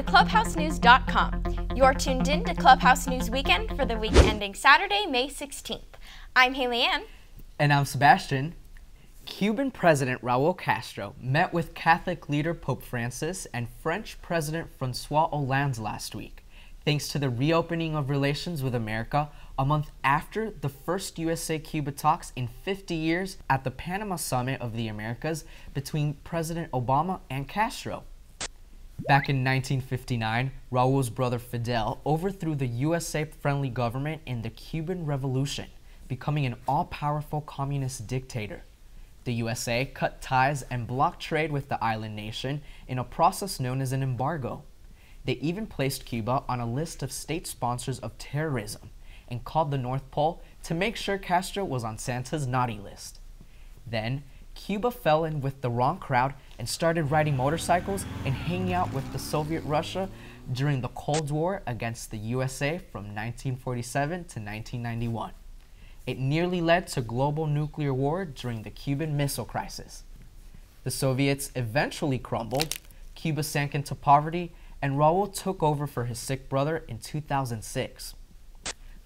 clubhousenews.com. You're tuned in to Clubhouse News Weekend for the week ending Saturday, May 16th. I'm Haley Ann. And I'm Sebastian. Cuban President Raul Castro met with Catholic leader Pope Francis and French President François Hollande last week, thanks to the reopening of relations with America a month after the first USA-Cuba talks in 50 years at the Panama Summit of the Americas between President Obama and Castro. Back in 1959, Raul's brother Fidel overthrew the USA-friendly government in the Cuban Revolution, becoming an all-powerful communist dictator. The USA cut ties and blocked trade with the island nation in a process known as an embargo. They even placed Cuba on a list of state sponsors of terrorism and called the North Pole to make sure Castro was on Santa's naughty list. Then, Cuba fell in with the wrong crowd and started riding motorcycles and hanging out with the Soviet Russia during the Cold War against the USA from 1947 to 1991. It nearly led to global nuclear war during the Cuban Missile Crisis. The Soviets eventually crumbled, Cuba sank into poverty, and Raul took over for his sick brother in 2006.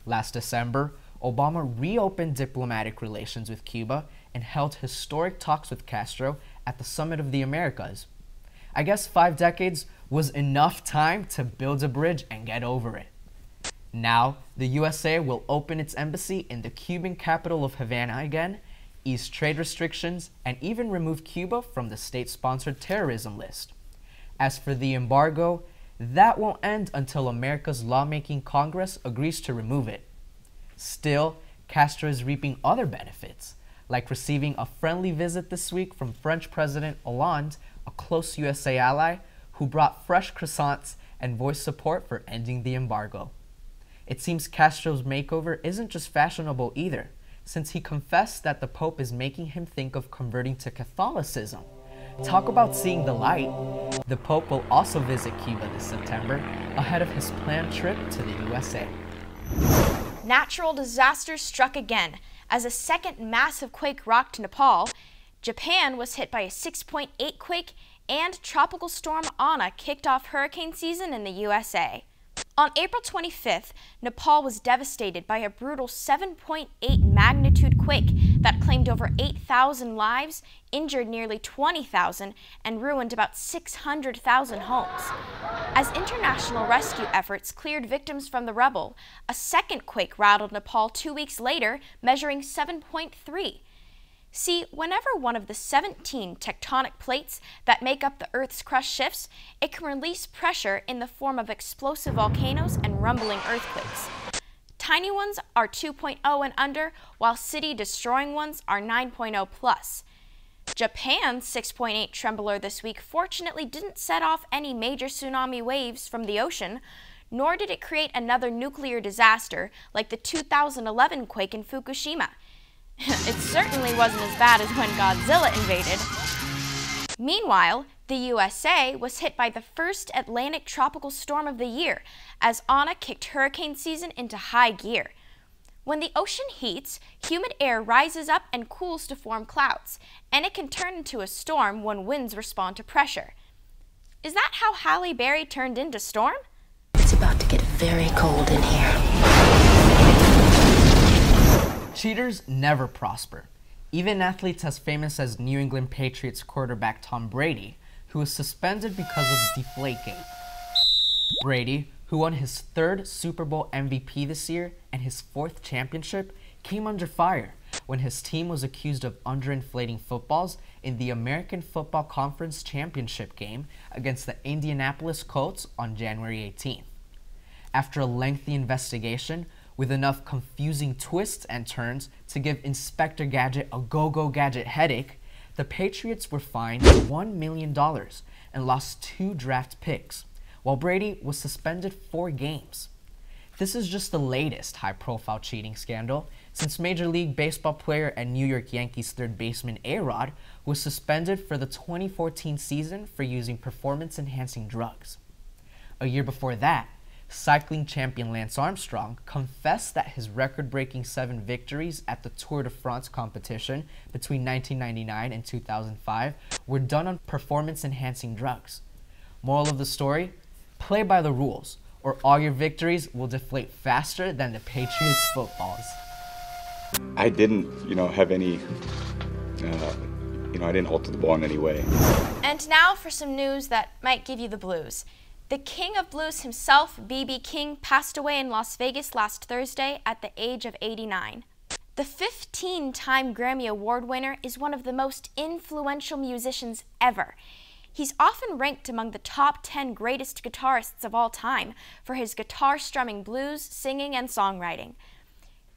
Last December, Obama reopened diplomatic relations with Cuba and held historic talks with Castro at the Summit of the Americas. I guess 5 decades was enough time to build a bridge and get over it. Now, the USA will open its embassy in the Cuban capital of Havana again, ease trade restrictions, and even remove Cuba from the state-sponsored terrorism list. As for the embargo, that won't end until America's lawmaking Congress agrees to remove it. Still, Castro is reaping other benefits, like receiving a friendly visit this week from French President Hollande, a close USA ally, who brought fresh croissants and voiced support for ending the embargo. It seems Castro's makeover isn't just fashionable either, since he confessed that the Pope is making him think of converting to Catholicism. Talk about seeing the light. The Pope will also visit Cuba this September, ahead of his planned trip to the USA. Natural disasters struck again. As a second massive quake rocked Nepal, Japan was hit by a 6.8 quake, and Tropical Storm Ana kicked off hurricane season in the USA. On April 25th, Nepal was devastated by a brutal 7.8 magnitude quake that claimed over 8,000 lives, injured nearly 20,000, and ruined about 600,000 homes. As international rescue efforts cleared victims from the rubble, a second quake rattled Nepal 2 weeks later, measuring 7.3. See, whenever one of the 17 tectonic plates that make up the Earth's crust shifts, it can release pressure in the form of explosive volcanoes and rumbling earthquakes. Tiny ones are 2.0 and under, while city-destroying ones are 9.0 plus. Japan's 6.8 trembler this week fortunately didn't set off any major tsunami waves from the ocean, nor did it create another nuclear disaster like the 2011 quake in Fukushima. It certainly wasn't as bad as when Godzilla invaded. Meanwhile, the USA was hit by the first Atlantic tropical storm of the year, as Ana kicked hurricane season into high gear. When the ocean heats, humid air rises up and cools to form clouds, and it can turn into a storm when winds respond to pressure. Is that how Halle Berry turned into Storm? It's about to get very cold in here. Cheaters never prosper. Even athletes as famous as New England Patriots quarterback Tom Brady, who was suspended because of deflategate. Brady, who won his 3rd Super Bowl MVP this year and his 4th championship, came under fire when his team was accused of underinflating footballs in the American Football Conference Championship game against the Indianapolis Colts on January 18th. After a lengthy investigation, with enough confusing twists and turns to give Inspector Gadget a go-go gadget headache, the Patriots were fined $1 million and lost 2 draft picks, while Brady was suspended 4 games. This is just the latest high-profile cheating scandal, since Major League Baseball player and New York Yankees third baseman A-Rod was suspended for the 2014 season for using performance-enhancing drugs. A year before that, cycling champion Lance Armstrong confessed that his record-breaking 7 victories at the Tour de France competition between 1999 and 2005 were done on performance-enhancing drugs. Moral of the story? Play by the rules, or all your victories will deflate faster than the Patriots' footballs. I didn't, have any, I didn't alter the ball in any way. And now for some news that might give you the blues. The king of blues himself, B.B. King, passed away in Las Vegas last Thursday at the age of 89. The 15-time Grammy Award winner is one of the most influential musicians ever. He's often ranked among the top 10 greatest guitarists of all time for his guitar-strumming blues, singing, and songwriting.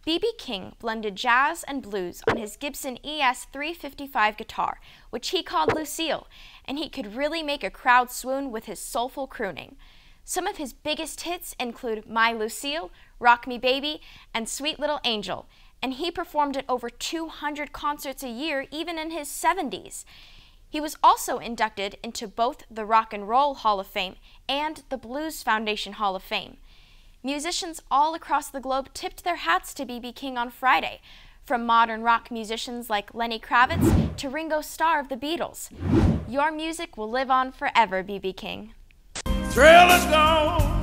B.B. King blended jazz and blues on his Gibson ES-355 guitar, which he called Lucille, and he could really make a crowd swoon with his soulful crooning. Some of his biggest hits include My Lucille, Rock Me Baby, and Sweet Little Angel, and he performed at over 200 concerts a year, even in his 70s. He was also inducted into both the Rock and Roll Hall of Fame and the Blues Foundation Hall of Fame. Musicians all across the globe tipped their hats to B.B. King on Friday, from modern rock musicians like Lenny Kravitz to Ringo Starr of the Beatles. Your music will live on forever, B.B. King. Thrill is gone.